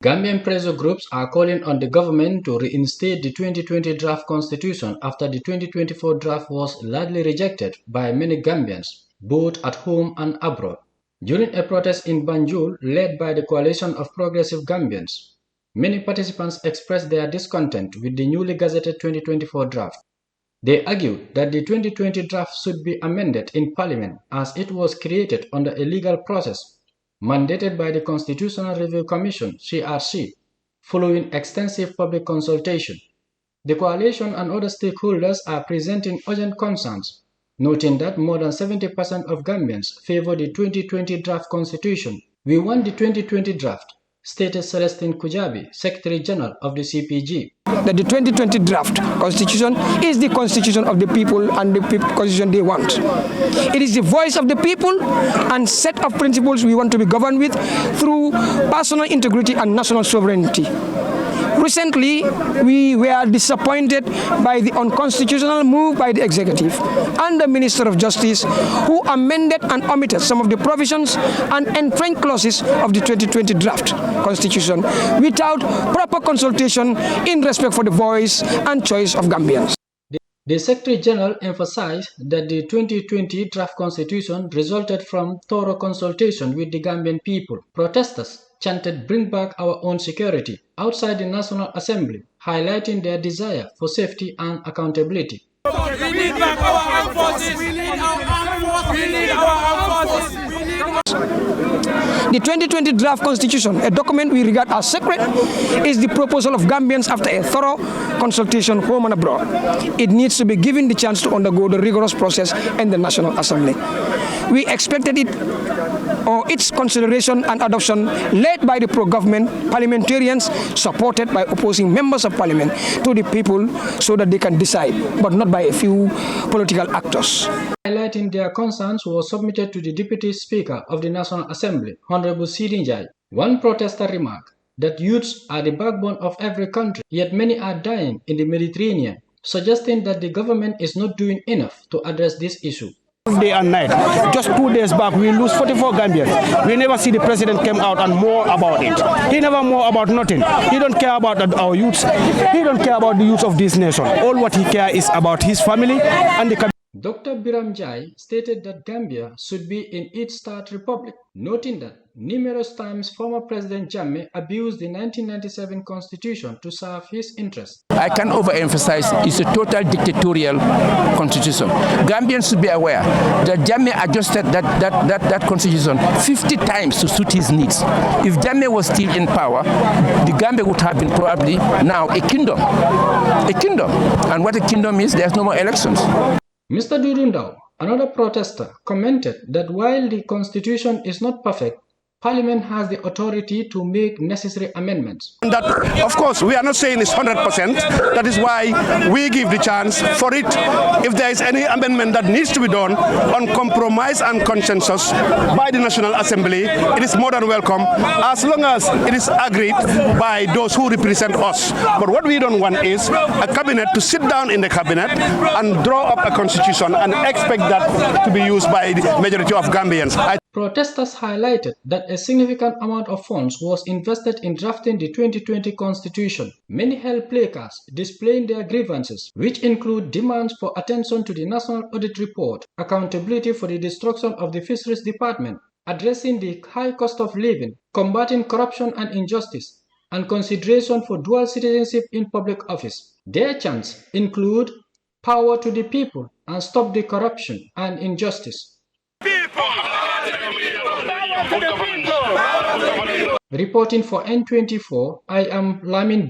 Gambian pressure groups are calling on the government to reinstate the 2020 draft constitution after the 2024 draft was largely rejected by many Gambians, both at home and abroad. During a protest in Banjul led by the Coalition of Progressive Gambians, many participants expressed their discontent with the newly gazetted 2024 draft. They argued that the 2020 draft should be amended in Parliament as it was created under a legal process mandated by the Constitutional Review Commission (CRC), following extensive public consultation. The coalition and other stakeholders are presenting urgent concerns, noting that more than 70% of Gambians favor the 2020 draft constitution. "We want the 2020 draft," stated Celestine Kujabi, Secretary General of the CPG. That the 2020 draft constitution is the constitution of the people and the constitution they want. It is the voice of the people and set of principles we want to be governed with through personal integrity and national sovereignty. Recently, we were disappointed by the unconstitutional move by the executive and the Minister of Justice, who amended and omitted some of the provisions and entrenched clauses of the 2020 draft constitution without proper consultation in respect for the voice and choice of Gambians. The Secretary General emphasized that the 2020 draft constitution resulted from thorough consultation with the Gambian people. Protesters chanted "Bring back our own security" outside the National Assembly, highlighting their desire for safety and accountability. We need back our armed forces. We need our armed forces. We need our armed forces. The 2020 draft constitution, a document we regard as sacred, is the proposal of Gambians after a thorough consultation home and abroad. It needs to be given the chance to undergo the rigorous process in the National Assembly. We expected its consideration and adoption led by the pro-government parliamentarians, supported by opposing members of parliament, to the people so that they can decide, but not by a few political actors. Highlighting their concerns was submitted to the Deputy Speaker of the National Assembly, Honorable Sidinjai. One protester remarked that youths are the backbone of every country, yet many are dying in the Mediterranean, suggesting that the government is not doing enough to address this issue. Day and night. Just 2 days back, we lose 44 Gambians. We never see the president come out and more about it. He never more about nothing. He don't care about our youths. He don't care about the youth of this nation. All what he cares is about his family and the. Dr. Biram Jai stated that Gambia should be in its third republic, noting that numerous times former President Jammeh abused the 1997 constitution to serve his interests. I can overemphasize it's a total dictatorial constitution. Gambians should be aware that Jammeh adjusted that constitution 50 times to suit his needs. If Jammeh was still in power, the Gambia would have been probably now a kingdom. A kingdom. And what a kingdom is, there's no more elections. Mr. Durundao, another protester, commented that while the constitution is not perfect, Parliament has the authority to make necessary amendments. That, of course, we are not saying it's 100%. That is why we give the chance for it. If there is any amendment that needs to be done on compromise and consensus by the National Assembly, it is more than welcome, as long as it is agreed by those who represent us. But what we don't want is a cabinet to sit down in the cabinet and draw up a constitution and expect that to be used by the majority of Gambians. Protesters highlighted that a significant amount of funds was invested in drafting the 2020 constitution. Many held placards displaying their grievances, which include demands for attention to the National Audit Report, accountability for the destruction of the Fisheries Department, addressing the high cost of living, combating corruption and injustice, and consideration for dual citizenship in public office. Their chants include "Power to the people" and "Stop the corruption and injustice." Reporting for N24, I am Lamin.